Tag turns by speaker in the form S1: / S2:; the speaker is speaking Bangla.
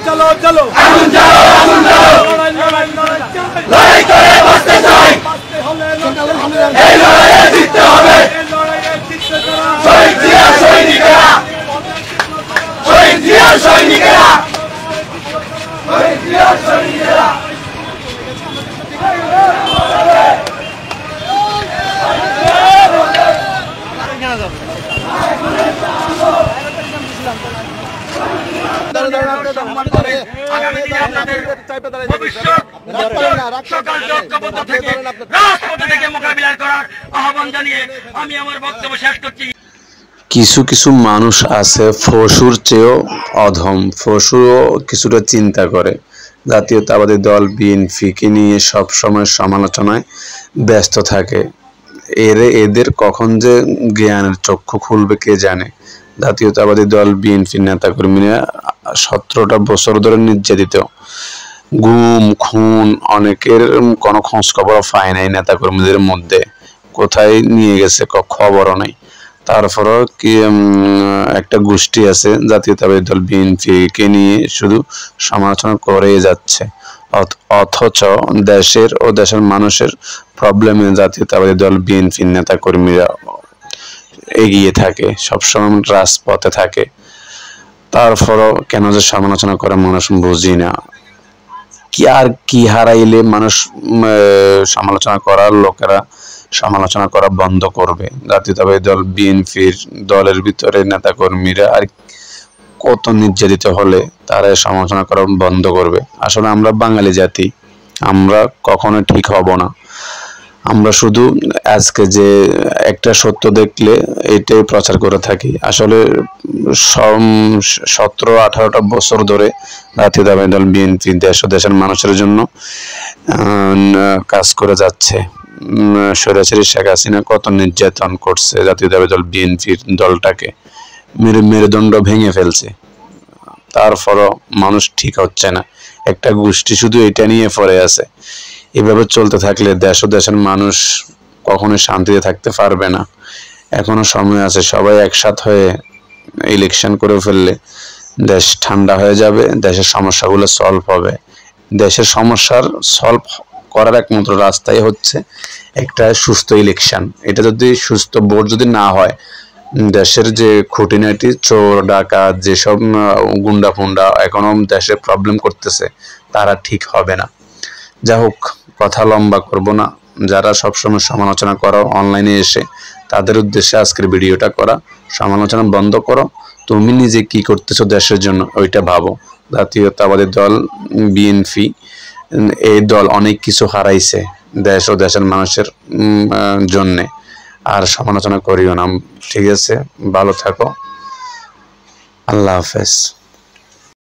S1: চলো চলো আগুন জ্বালো লড়াই লড়াই লড়াই লড়াই করে বাঁচতে চাই এই লড়াইয়ে জিততে হবে এই লড়াইয়ে জিততে যারা শহীদ জিয়া সৈনিকেরা শহীদ জিয়া সৈনিকেরা শহীদ জিয়া সৈনিকেরা
S2: কিছু কিছু মানুষ আছে ফসুর চেয়েও অধম। ফসুও কিছুটা চিন্তা করে। জাতীয়তাবাদী দল বিএনপিকে নিয়ে সবসময় সমালোচনায় ব্যস্ত থাকে। এদের কখন যে জ্ঞানের চক্ষু খুলবে কে জানে। জাতীয়তাবাদী দল বিএনপির নেতাকর্মীরা 17টা বছর ধরে নির্যাতিত, গুম খুন, অনেকের কোনো খোঁজ খবর পায় নাই। নেতাকর্মীদের মধ্যে কোথায় নিয়ে গেছে খবরও নাই। তারপরও কি একটা গোষ্ঠী আছে জাতীয়তাবাদী দল বিএনপিকে নিয়ে শুধু সমালোচনা করে যাচ্ছে, অথচ দেশের ও দেশের মানুষের প্রবলেমে জাতীয়তাবাদী দল বিএনপির নেতাকর্মীরা এগিয়ে থাকে, সবসময় রাজপথে থাকে। তারপরও কেন যে সমালোচনা করে মানুষ বুঝি না। কি আর কি হারাইলে মানুষ সমালোচনা করার লোকেরা সমালোচনা করা বন্ধ করবে? জাতীয়তাবাদী দল বিএনপির দলের ভিতরে নেতাকর্মীরা আর কত নির্যাতিত হলে তারা সমালোচনা করা বন্ধ করবে? আসলে আমরা বাঙালি জাতি, আমরা কখনো ঠিক হব না। আমরা শুধু আজকে যে একটা সত্য দেখলে এটাই প্রচার করে থাকি। আসলে 17-18টা বছর ধরে জাতীয়তাবাদী দল বিএনপি দেশ ও দেশের মানুষের জন্য কাজ করে যাচ্ছে। স্বৈরাচারী শেখ হাসিনা কত নির্যাতন করছে জাতীয়তাবাদী দল বিএনপির দলটাকে, মেরুদণ্ড ভেঙে ফেলছে। তারপরও মানুষ ঠিক হচ্ছে না। একটা গোষ্ঠী শুধু এটা নিয়ে পড়ে আছে। এভাবে চলতে থাকলে দেশ ও দেশের মানুষ কখনোই শান্তিতে থাকতে পারবে না। এখনো সময় আছে, সবাই একসাথ হয়ে ইলেকশন করে ফেললে দেশ ঠান্ডা হয়ে যাবে, দেশের সমস্যাগুলো সলভ হবে। দেশের সমস্যার সলভ করার একমাত্র রাস্তাই হচ্ছে একটা সুস্থ ইলেকশন। এটা যদি সুস্থ ভোট যদি না হয়, দেশের যে খুঁটিনাটি চোর ডাকাত যেসব গুন্ডা ফুন্ডা এখনো দেশে প্রবলেম করতেছে তারা ঠিক হবে না। যা হোক, কথা লম্বা করব না। যারা সবসময় সমালোচনা করো অনলাইনে এসে, তাদের উদ্দেশ্যে আজকের ভিডিওটা করা। সমালোচনা বন্ধ করো, তুমি নিজে কি করতেছো দেশের জন্য ওইটা ভাবো। জাতীয়তাবাদী দল বিএনপি এই দল অনেক কিছু হারাইছে দেশ ও দেশের মানুষের জন্যে। আর সমালোচনা করিও না, ঠিক আছে? ভালো থাকো, আল্লাহ হাফেজ।